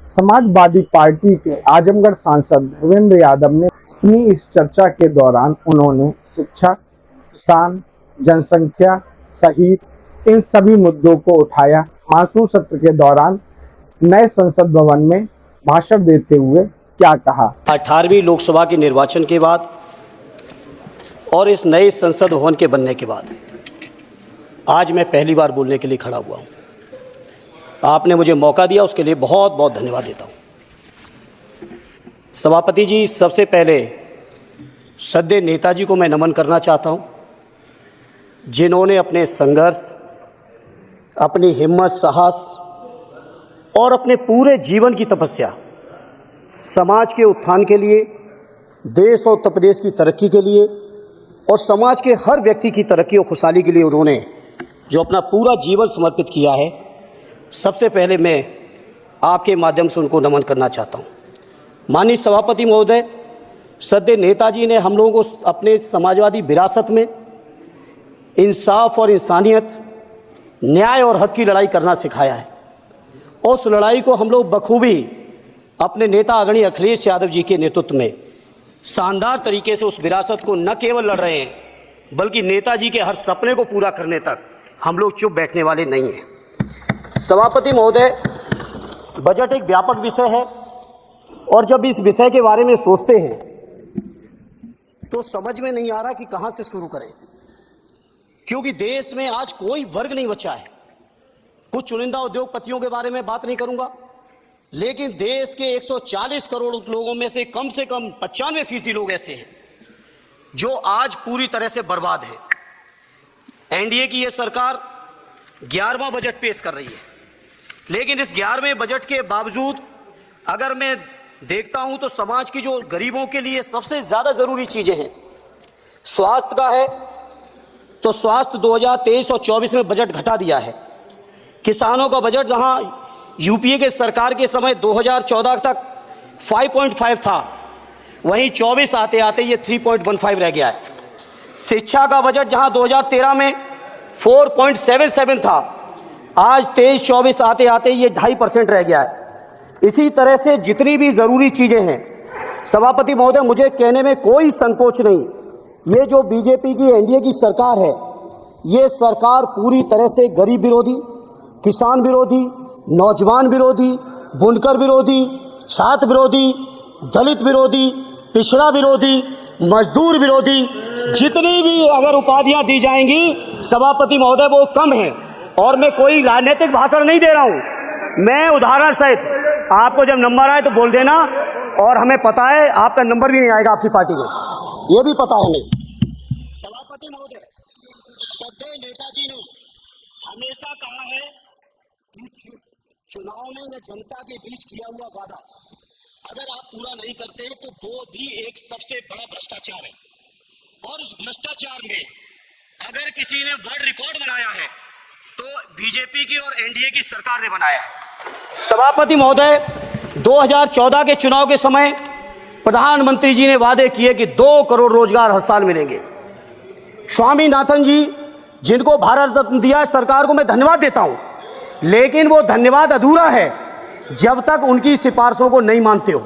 Samajwadi party के आजमगढ़ सांसद देवेंद्र यादव ने अपनी इस चर्चा के दौरान उन्होंने शिक्षा, किसान, जनसंख्या सहित इन सभी मुद्दों को उठाया। मानसून सत्र के दौरान नए संसद भवन में भाषण देते हुए क्या कहा? 18वीं लोकसभा के निर्वाचन के बाद और इस नए संसद भवन के बनने के बाद आज मैं पहली बार बोलने के लिए खड़ा हुआ हूँ। आपने मुझे मौका दिया, उसके लिए बहुत बहुत धन्यवाद देता हूँ। सभापति जी, सबसे पहले श्रद्धेय नेताजी को मैं नमन करना चाहता हूँ, जिन्होंने अपने संघर्ष, अपनी हिम्मत, साहस और अपने पूरे जीवन की तपस्या समाज के उत्थान के लिए, देश और उत्तर प्रदेश की तरक्की के लिए और समाज के हर व्यक्ति की तरक्की और खुशहाली के लिए उन्होंने जो अपना पूरा जीवन समर्पित किया है, सबसे पहले मैं आपके माध्यम से उनको नमन करना चाहता हूँ। माननीय सभापति महोदय, श्रद्धेय नेताजी ने हम लोगों को अपने समाजवादी विरासत में इंसाफ और इंसानियत, न्याय और हक की लड़ाई करना सिखाया है। उस लड़ाई को हम लोग बखूबी अपने नेता आदरणीय अखिलेश यादव जी के नेतृत्व में शानदार तरीके से उस विरासत को न केवल लड़ रहे हैं, बल्कि नेताजी के हर सपने को पूरा करने तक हम लोग चुप बैठने वाले नहीं हैं। सभापति महोदय, बजट एक व्यापक विषय है और जब इस विषय के बारे में सोचते हैं तो समझ में नहीं आ रहा कि कहां से शुरू करें, क्योंकि देश में आज कोई वर्ग नहीं बचा है। कुछ चुनिंदा उद्योगपतियों के बारे में बात नहीं करूंगा, लेकिन देश के 140 करोड़ लोगों में से कम 95% लोग ऐसे हैं जो आज पूरी तरह से बर्बाद है। एनडीए की यह सरकार 11वां बजट पेश कर रही है, लेकिन इस 11वें बजट के बावजूद अगर मैं देखता हूं तो समाज की जो गरीबों के लिए सबसे ज्यादा जरूरी चीजें हैं, स्वास्थ्य का है तो स्वास्थ्य 2023 और 24 में बजट घटा दिया है। किसानों का बजट जहां यूपीए के सरकार के समय 2014 तक 5.5 था, वहीं 24 आते आते ये 3.15 रह गया है। शिक्षा का बजट जहां 2013 में 4.77 था, आज 23-24 आते आते ये 2.5% रह गया है। इसी तरह से जितनी भी जरूरी चीजें हैं, सभापति महोदय, मुझे कहने में कोई संकोच नहीं, ये जो बीजेपी की एनडीए की सरकार है, ये सरकार पूरी तरह से गरीब विरोधी, किसान विरोधी, नौजवान विरोधी, बुनकर विरोधी, छात्र विरोधी, दलित विरोधी, पिछड़ा विरोधी, मजदूर विरोधी, जितनी भी अगर उपाधियां दी जाएंगी सभापति महोदय वो कम है। और मैं कोई राजनीतिक भाषण नहीं दे रहा हूं, मैं उदाहरण सहित आपको जब नंबर आए तो बोल देना, और हमें पता है आपका नंबर भी नहीं आएगा आपकी पार्टी को, ये भी पता है हमें। सभापति महोदय, श्रद्धेय नेताजी ने हमेशा कहा है कि चुनाव में या जनता के बीच किया हुआ वादा अगर आप पूरा नहीं करते तो वो भी एक सबसे बड़ा भ्रष्टाचार है, और उस भ्रष्टाचार में अगर किसी ने वर्ल्ड रिकॉर्ड बनाया है तो बीजेपी की और एनडीए की सरकार ने बनाया है। सभापति महोदय, 2014 के चुनाव के समय प्रधानमंत्री जी ने वादे किए कि 2 करोड़ रोजगार हर साल मिलेंगे। स्वामीनाथन जी, जिनको भारत रत्न दिया है, सरकार को मैं धन्यवाद देता हूं, लेकिन वो धन्यवाद अधूरा है जब तक उनकी सिफारिशों को नहीं मानते हो।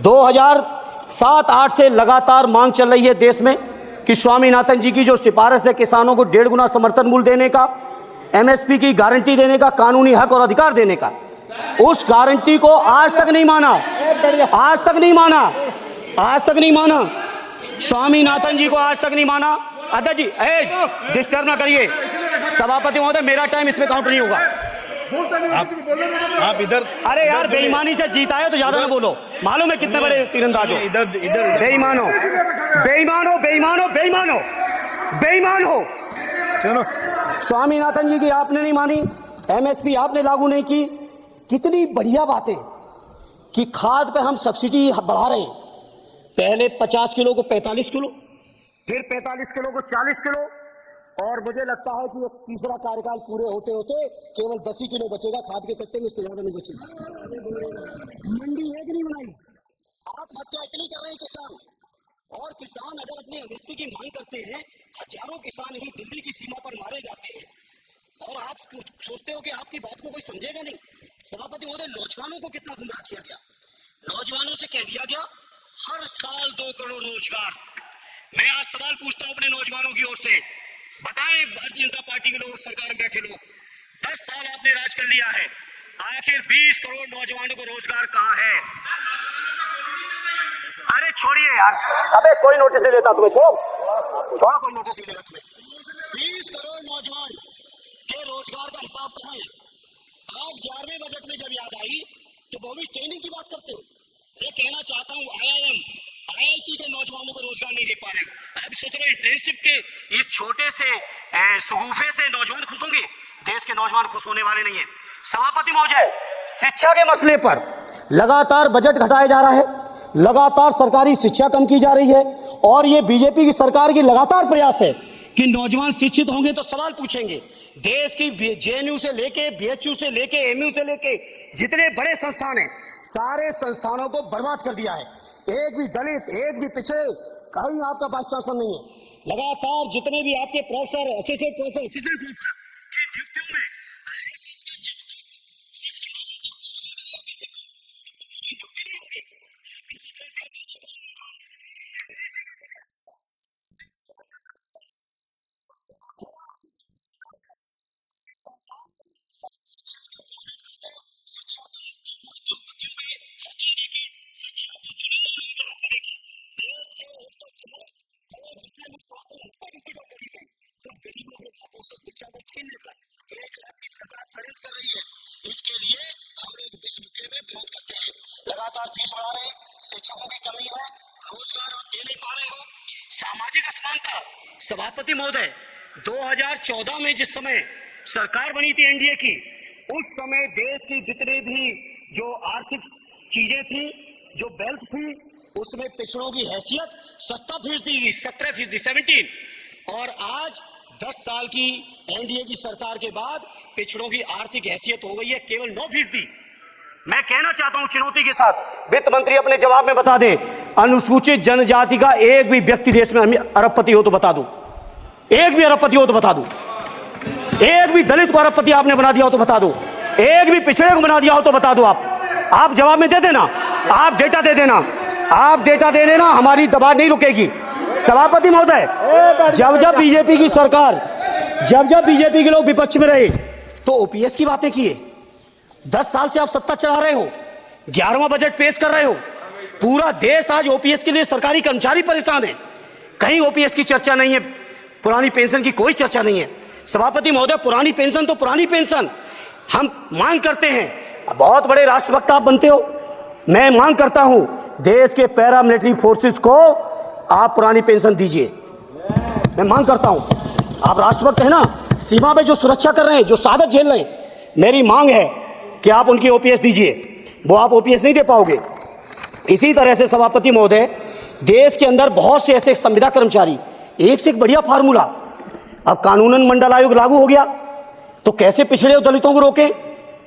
2007-8 से लगातार मांग चल रही है देश में कि स्वामीनाथन जी की जो सिफारिश है, किसानों को 1.5 गुना समर्थन मूल्य देने का, एमएसपी की गारंटी देने का, कानूनी हक और अधिकार देने का, उस गारंटी को आज तक नहीं माना, आज तक नहीं माना, आज तक नहीं माना। स्वामीनाथन जी को आज तक नहीं माना। अध्यक्ष जी, डिस्टर्ब ना करिए। सभापति महोदय, मेरा टाइम इसमें काउंट नहीं होगा। आप इधर, अरे यार, बेईमानी से जीता है तो ज्यादा ना बोलो, मालूम है कितने बड़े तीरंदाज हो। इधर बेईमान हो, बेईमान हो, बेईमान हो, बेईमान हो, बेईमान हो। चलो, स्वामीनाथन जी की आपने नहीं मानी, एमएसपी आपने लागू नहीं की। कितनी बढ़िया बातें कि खाद पे हम सब्सिडी बढ़ा रहे हैं, पहले 50 किलो को 45 किलो, फिर 45 किलो को 40 किलो, और मुझे लगता है कि तीसरा कार्यकाल पूरे होते होते केवल 10 ही किलो बचेगा खाद के कट्टे में, इससे ज्यादा नहीं बचेगा। मंडी है कि नहीं बनाई? आत्महत्या इतनी कर रहे हैं किसान, और किसान अगर अपने एमएसपी की मांग करते हैं, हजारों किसान ही दिल्ली की सीमा पर मारे जाते हैं। और आप सोचते हो कि आपकी बात को कोई समझेगा नहीं। सभापति महोदय, नौजवानों को कितना गुमराह किया गया। नौजवानों से कह दिया गया हर साल 2 करोड़ रोजगार। मैं आज सवाल पूछता हूं अपने नौजवानों की ओर से, बताएं भारतीय जनता पार्टी के लोग, सरकार में बैठे लोग, 10 साल आपने राज कर लिया है, आखिर 20 करोड़ नौजवानों को रोजगार कहां है? अरे छोड़िए यार, अबे कोई नोटिस नहीं लेता तुम्हें, छोड़ो कोई नोटिस नहीं लेगा तुम्हें। 20 करोड़ नौजवान के रोजगार का हिसाब कहां है? आज 11वें बजट में जब याद आई तो वो भी ट्रेनिंग की बात करते हो। मैं कहना चाहता हूं IIM, IIT के नौजवानों को रोजगार नहीं दे पा रहे हो। अब सोच रहे इंटर्नशिप के इस छोटे से सगुफे से नौजवान खुश होंगे? देश के नौजवान खुश होने वाले नहीं है। सभापति महोदय, शिक्षा के मसले पर लगातार बजट घटाया जा रहा है, लगातार सरकारी शिक्षा कम की जा रही है, और ये बीजेपी की सरकार की लगातार प्रयास है कि नौजवान शिक्षित होंगे तो सवाल पूछेंगे। देश की JNU से लेके BHU से लेके MU से लेके जितने बड़े संस्थान हैं, सारे संस्थानों को बर्बाद कर दिया है। एक भी दलित, एक भी पिछड़े, कहीं आपका वाइस चांसलर नहीं है। लगातार जितने भी आपके professor, assistant professor, assistant professor की नियुक्तियों में RSS का इसके लिए हम लोग विश्व के में विरोध करते हैं। लगातार फीस बढ़ा रहे हैं, शिक्षकों की कमी है, रोजगार आप दे नहीं पा रहे हो। सामाजिक असमानता, सभापति महोदय, 2014 में जिस समय सरकार बनी थी NDA की, उस समय देश की जितनी भी जो आर्थिक चीजें थी, जो वेल्थ थी, उसमें पिछड़ों की हैसियत 17%, 17%, और आज 10 साल की NDA की सरकार के बाद पिछड़ों की आर्थिक हैसियत हो गई है केवल 9%। मैं कहना चाहता हूं चुनौती के साथ, वित्त मंत्री अपने जवाब में बता दे, अनुसूचित जनजाति का एक भी व्यक्ति देश में अरबपति हो तो बता दो, एक भी अरबपति हो तो बता दो, एक भी दलित को अरबपति आपने बना दिया हो तो बता दो, एक भी पिछड़े को बना दिया हो तो बता दो। आप जवाब में दे देना, आप डेटा दे देना, आप डेटा दे देना, हमारी दबाव नहीं रुकेगी। सभापति महोदय, जब बीजेपी की सरकार, जब बीजेपी के लोग विपक्ष में रहे तो OPS की बातें किए। 10 साल से आप सत्ता चला रहे हो, 11वां बजट पेश कर रहे हो, पूरा देश आज OPS के लिए, सरकारी कर्मचारी परेशान है, कहीं OPS की चर्चा नहीं है, पुरानी पेंशन की कोई चर्चा नहीं है। सभापति महोदय, पुरानी पेंशन तो पुरानी पेंशन, हम मांग करते हैं, बहुत बड़े राष्ट्रभक्त आप बनते हो, मैं मांग करता हूं देश के पैरामिलिट्री फोर्सेस को आप पुरानी पेंशन दीजिए। मैं मांग करता हूं, आप राष्ट्रभक्त है ना, सीमा पे जो सुरक्षा कर रहे हैं, जो शहादत झेल रहे हैं, मेरी मांग है कि आप उनकी OPS दीजिए। वो आप OPS नहीं दे पाओगे। इसी तरह से सभापति महोदय, देश के अंदर बहुत से ऐसे संविदा कर्मचारी, एक से एक बढ़िया फार्मूला, अब कानूनन मंडल आयोग लागू हो गया तो कैसे पिछड़े और दलितों को रोके?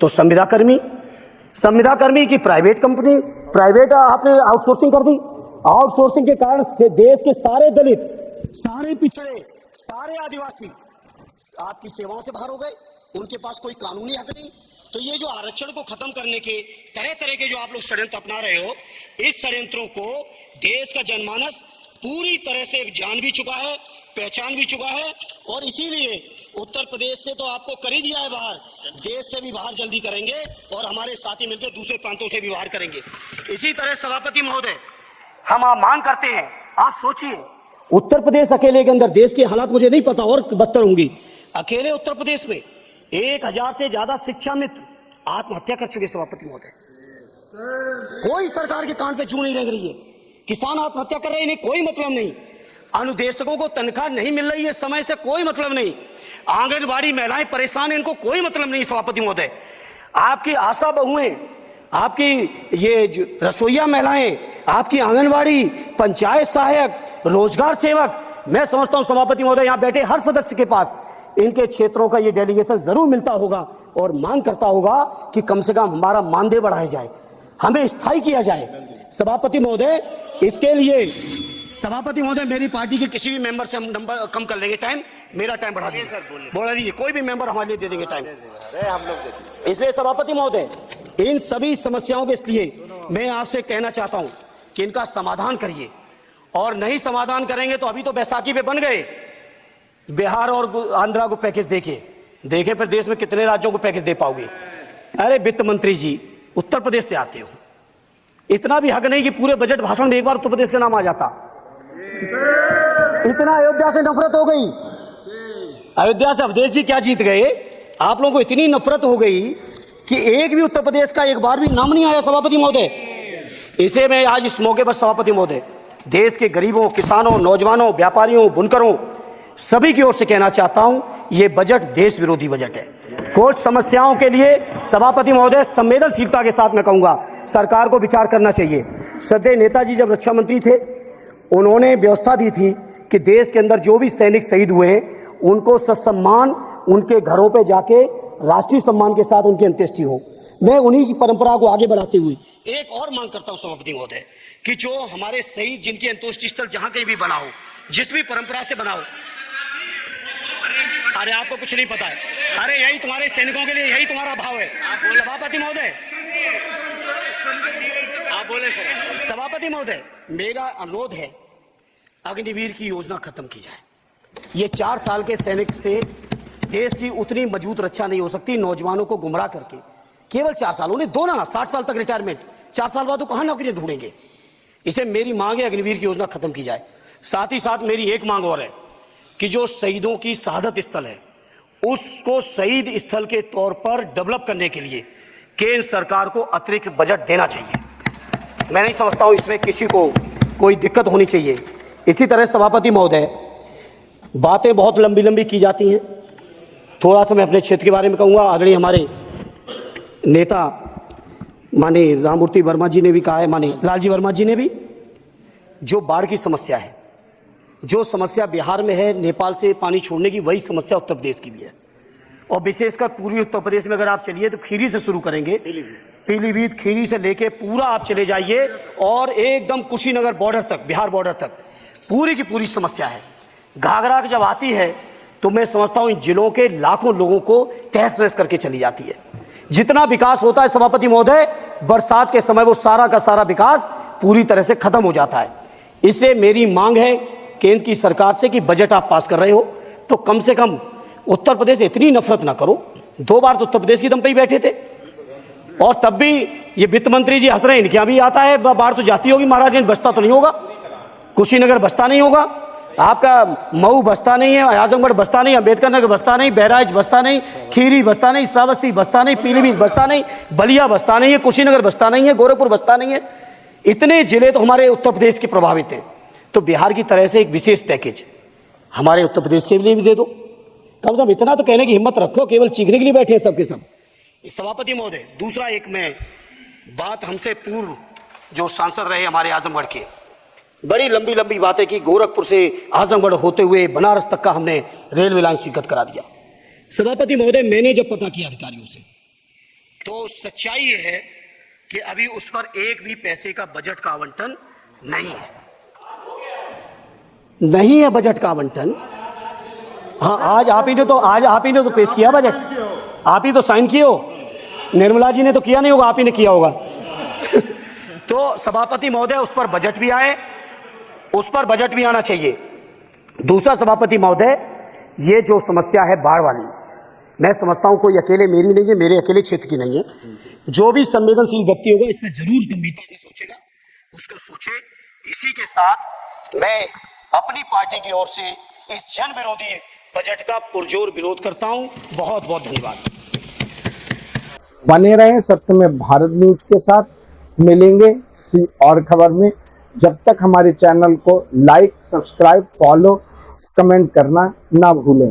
तो संविदा कर्मी की प्राइवेट कंपनी, प्राइवेट आपने आउटसोर्सिंग कर दी। आउटसोर्सिंग के कारण से देश के सारे दलित, सारे पिछड़े, सारे आदिवासी आपकी सेवाओं से बाहर हो गए, उनके पास कोई कानूनी हक नहीं। तो ये जो आरक्षण को खत्म करने के तरह तरह के जो आप लोग षड्यंत्र अपना रहे हो, इस षड्यंत्रों को देश का जनमानस पूरी तरह से जान भी चुका है, पहचान भी चुका है, और इसीलिए उत्तर प्रदेश से तो आपको कर ही दिया है बाहर, देश से भी बाहर जल्दी करेंगे, और हमारे साथी मिलकर दूसरे प्रांतों से भी बाहर करेंगे। इसी तरह सभापति महोदय, हम आप मांग करते हैं, आप सोचिए, उत्तर प्रदेश अकेले के अंदर, देश के हालात मुझे नहीं पता और बदतर होंगी, अकेले उत्तर प्रदेश में 1000 से ज्यादा शिक्षा मित्र आत्महत्या कर चुके। सभापति महोदय, कोई सरकार के कान पे जू नहीं लग रही है, किसान आत्महत्या कर रहे हैं, इन्हें कोई मतलब नहीं, अनुदेशकों को तनख्वाह नहीं मिल रही है समय से, कोई मतलब नहीं, आंगनबाड़ी महिलाएं परेशान हैं, इनको कोई मतलब नहीं। सभापति महोदय, आपकी आशा बहुएं, आपकी ये रसोईया महिलाएं, आपकी आंगनबाड़ी, पंचायत सहायक, रोजगार सेवक, मैं समझता हूं सभापति महोदय, यहां बैठे हर सदस्य के पास इनके क्षेत्रों का ये डेलीगेशन जरूर मिलता होगा और मांग करता होगा कि कम से कम हमारा मानदेय बढ़ाया जाए, हमें स्थायी किया जाए। सभापति महोदय, इसके लिए सभापति महोदय, मेरी पार्टी के किसी भी मेंबर से हम नंबर कम कर लेंगे टाइम, मेरा टाइम बढ़ा दीजिए सर, बोला दीजिए, कोई भी मेंबर हमारे लिए दे देंगे टाइम। हम लोग इसलिए सभापति महोदय, इन सभी समस्याओं के लिए मैं आपसे कहना चाहता हूं कि इनका समाधान करिए, और नहीं समाधान करेंगे तो अभी तो बैसाखी पे बन गए, बिहार और आंध्रा को पैकेज देखे फिर देश में कितने राज्यों को पैकेज दे पाओगे। अरे वित्त मंत्री जी, उत्तर प्रदेश से आते हो, इतना भी हक नहीं कि पूरे बजट भाषण में एक बार उत्तर प्रदेश का नाम आ जाता। इतना अयोध्या से नफरत हो गई, अयोध्या से अवधेश जी क्या जीत गए, आप लोगों को इतनी नफरत हो गई कि एक भी उत्तर प्रदेश का एक बार भी नाम नहीं आया सभापति महोदय। इसे मैं आज इस मौके पर सभापति महोदय देश के गरीबों, किसानों, नौजवानों, व्यापारियों, बुनकरों सभी की ओर से कहना चाहता हूं, यह बजट देश विरोधी बजट है। कुछ समस्याओं के लिए सभापति महोदय संवेदनशीलता के साथ मैं कहूंगा सरकार को विचार करना चाहिए। श्रद्धेय नेताजी जब रक्षा मंत्री थे, उन्होंने व्यवस्था दी थी कि देश के अंदर जो भी सैनिक शहीद हुए हैं उनको ससम्मान उनके घरों पे जाके राष्ट्रीय सम्मान के साथ उनकी अंत्येष्टि हो। मैं उन्हीं की परंपरा को आगे बढ़ाते हुए एक और मांग करता हूं सभापति महोदय कि जो हमारे शहीद जिनकी अंत्येष्टि स्थल जहां कहीं भी बना हो, जिस भी परंपरा से बना हो, अरे आपको कुछ नहीं पता है, अरे यही तुम्हारे सैनिकों के लिए यही तुम्हारा भाव है। सभापति महोदय, आप बोले सर। सभापति महोदय, मेरा अनुरोध है अग्निवीर की योजना खत्म की जाए। ये 4 साल के सैनिक से देश की उतनी मजबूत रक्षा नहीं हो सकती। नौजवानों को गुमराह करके केवल 4 साल, उन्हें दो ना 60 साल तक रिटायरमेंट, 4 साल बाद वो कहां नौकरियां ढूंढेंगे। इसे मेरी मांग है अग्निवीर की योजना खत्म की जाए। साथ ही साथ मेरी एक मांग और है कि जो शहीदों की शहादत स्थल है उसको शहीद स्थल के तौर पर डेवलप करने के लिए केंद्र सरकार को अतिरिक्त बजट देना चाहिए। मैं नहीं समझता हूं इसमें किसी को कोई दिक्कत होनी चाहिए। इसी तरह सभापति महोदय, बातें बहुत लंबी लंबी की जाती हैं, थोड़ा सा मैं अपने क्षेत्र के बारे में कहूँगा। आदरणीय हमारे नेता माननीय राममूर्ति वर्मा जी ने भी कहा है, माननीय लालजी वर्मा जी ने भी, जो बाढ़ की समस्या है, जो समस्या बिहार में है नेपाल से पानी छोड़ने की, वही समस्या उत्तर प्रदेश की भी है। और विशेषकर पूर्वी उत्तर प्रदेश में अगर आप चलिए तो खीरी से शुरू करेंगे, पीलीभीत खीरी से लेके पूरा आप चले जाइए और एकदम कुशीनगर बॉर्डर तक, बिहार बॉर्डर तक पूरी की पूरी समस्या है। घाघरा जब आती है तो मैं समझता हूं इन जिलों के लाखों लोगों को तहस नहस करके चली जाती है। जितना विकास होता है सभापति महोदय, बरसात के समय वो सारा का सारा विकास पूरी तरह से खत्म हो जाता है। इसलिए मेरी मांग है केंद्र की सरकार से कि बजट आप पास कर रहे हो तो कम से कम उत्तर प्रदेश से इतनी नफरत ना करो। 2 बार तो उत्तर प्रदेश की दम पे ही बैठे थे, और तब भी ये वित्त मंत्री जी हंस रहे हैं, इनके यहाँ भी आता है, बाढ़ तो जाती होगी, महाराज बचता तो नहीं होगा, कुशीनगर बचता नहीं होगा, आपका मऊ बचता नहीं है, आजमगढ़ बचता नहीं, अम्बेडकर नगर बचता नहीं, बहराइच बचता नहीं, खीरी बचता नहीं, श्रावस्ती बचता नहीं, पीलीभीत बचता नहीं, बलिया बचता नहीं है, कुशीनगर बचता नहीं है, गोरखपुर बचता नहीं है। इतने जिले तो हमारे उत्तर प्रदेश के प्रभावित हैं। तो बिहार की तरह से एक विशेष पैकेज हमारे उत्तर प्रदेश के लिए भी दे दो। कम से कम इतना तो कहने की हिम्मत रखो, केवल चीखने के लिए बैठे हैं सबके सब। सभापति महोदय, दूसरा एक मैं बात, हमसे पूर्व जो सांसद रहे हमारे आजमगढ़ के, बड़ी लंबी लंबी बातें की, गोरखपुर से आजमगढ़ होते हुए बनारस तक का हमने रेलवे लाइन स्वीकृत करा दिया। सभापति महोदय, मैंने जब पता किया अधिकारियों से तो सच्चाई ये है कि अभी उस पर एक भी पैसे का बजट का आवंटन नहीं है बजट का आवंटन। हाँ, आज आप ही ने तो पेश किया बजट, आप ही तो साइन किए हो, निर्मला जी ने तो किया नहीं होगा, आप ही ने किया होगा। तो सभापति महोदय, उस पर बजट भी आए, उस पर बजट भी आना चाहिए। दूसरा सभापति महोदय, ये जो समस्या है बाढ़ वाली, मैं समझता हूं कोई अकेले मेरी नहीं है, मेरे अकेले क्षेत्र की नहीं है। जो भी संवेदनशील व्यक्ति होगा इसमें जरूर गंभीरता से सोचेगा, उसको सोचे। इसी के साथ मैं अपनी पार्टी की ओर से इस जन विरोधी बजट का पुरजोर विरोध करता हूं। बहुत बहुत धन्यवाद। बने रहें सत्य में भारत न्यूज के साथ। मिलेंगे किसी और खबर में। जब तक हमारे चैनल को लाइक, सब्सक्राइब, फॉलो, कमेंट करना ना भूलें।